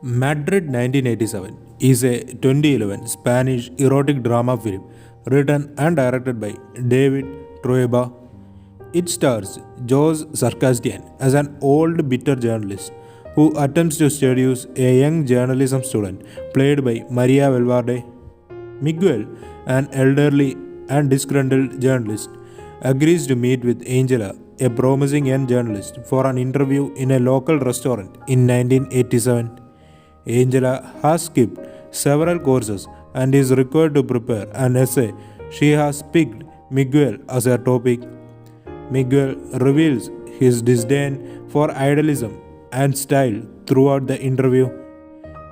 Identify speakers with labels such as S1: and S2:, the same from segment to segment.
S1: Madrid 1987 is a 2011 Spanish erotic drama film written and directed by David Trueba. It stars Jose Sarkastian as an old bitter journalist who attempts to seduce a young journalism student played by Maria Valverde. Miguel, an elderly and disgruntled journalist, agrees to meet with Angela, a promising young journalist, for an interview in a local restaurant in 1987. Angela has skipped several courses and is required to prepare an essay. She has picked Miguel as her topic. Miguel reveals his disdain for idealism and style throughout the interview.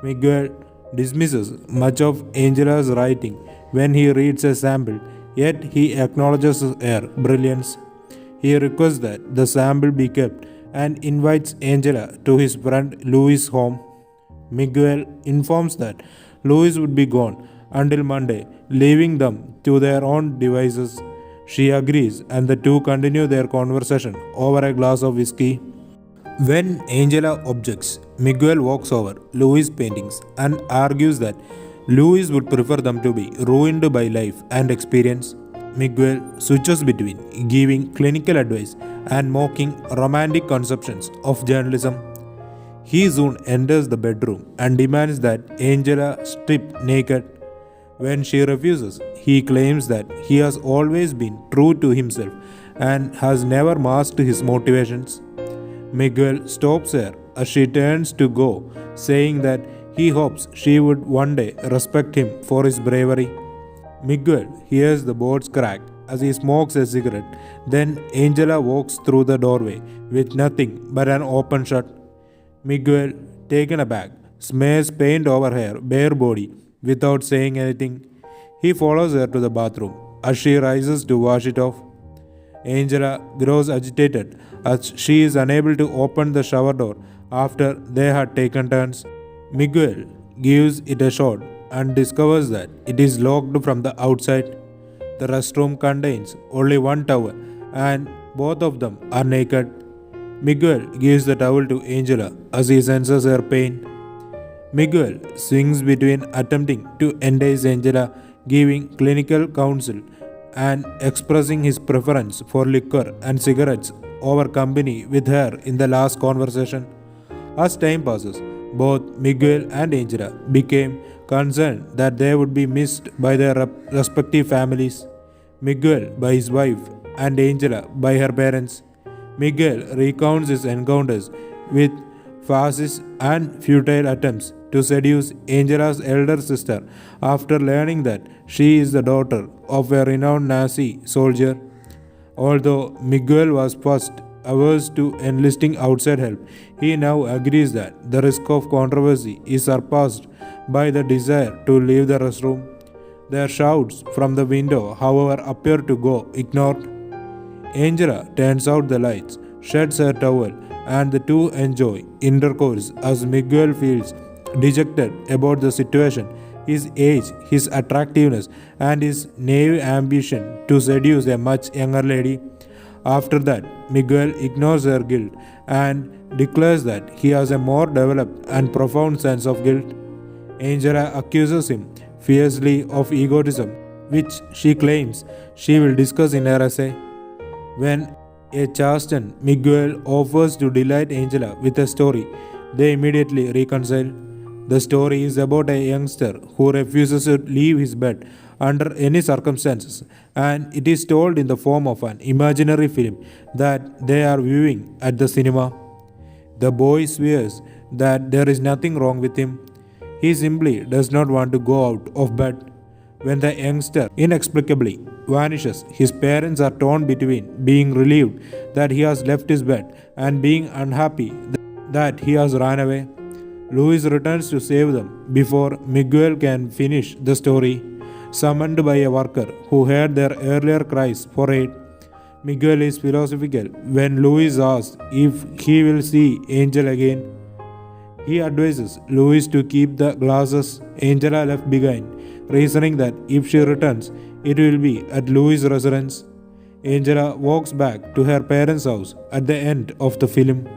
S1: Miguel dismisses much of Angela's writing when he reads a sample, yet he acknowledges her brilliance. He requests that the sample be kept and invites Angela to his friend Louis' home. Miguel informs that Louis would be gone until Monday, leaving them to their own devices. She agrees, and the two continue their conversation over a glass of whiskey. When Angela objects, Miguel walks over Louis' paintings and argues that Louis would prefer them to be ruined by life and experience. Miguel switches between giving clinical advice and mocking romantic conceptions of journalism. He soon enters the bedroom and demands that Angela strip naked. When she refuses, he claims that he has always been true to himself and has never masked his motivations. Miguel stops her as she turns to go, saying that he hopes she would one day respect him for his bravery. Miguel hears the boards crack as he smokes a cigarette. Then Angela walks through the doorway with nothing but an open shut. Miguel, taken aback, smears paint over her bare body without saying anything. He follows her to the bathroom as she rises to wash it off. Angela grows agitated as she is unable to open the shower door after they had taken turns. Miguel gives it a shot and discovers that it is locked from the outside. The restroom contains only one towel and both of them are naked. Miguel gives the towel to Angela as he senses her pain. Miguel swings between attempting to entice Angela, giving clinical counsel, and expressing his preference for liquor and cigarettes over company with her in the last conversation. As time passes, both Miguel and Angela became concerned that they would be missed by their respective families. Miguel by his wife and Angela by her parents. Miguel recounts his encounters with fascists and futile attempts to seduce Angela's elder sister after learning that she is the daughter of a renowned Nazi soldier. Although Miguel was first averse to enlisting outside help, he now agrees that the risk of controversy is surpassed by the desire to leave the restroom. Their shouts from the window, however, appear to go ignored. Angela turns out the lights, sheds her towel, and the two enjoy intercourse as Miguel feels dejected about the situation, his age, his attractiveness, and his naive ambition to seduce a much younger lady. After that, Miguel ignores her guilt and declares that he has a more developed and profound sense of guilt. Angela accuses him fiercely of egotism, which she claims she will discuss in her essay. When a chastened Miguel offers to delight Angela with a story, they immediately reconcile. The story is about a youngster who refuses to leave his bed under any circumstances, and it is told in the form of an imaginary film that they are viewing at the cinema. The boy swears that there is nothing wrong with him. He simply does not want to go out of bed. When the youngster inexplicably vanishes, his parents are torn between being relieved that he has left his bed and being unhappy that he has run away. Louis returns to save them before Miguel can finish the story. Summoned by a worker who heard their earlier cries for aid, Miguel is philosophical when Louis asks if he will see Angel again. He advises Louis to keep the glasses Angela left behind, reasoning that if she returns, it will be at Louis' residence. Angela walks back to her parents' house at the end of the film.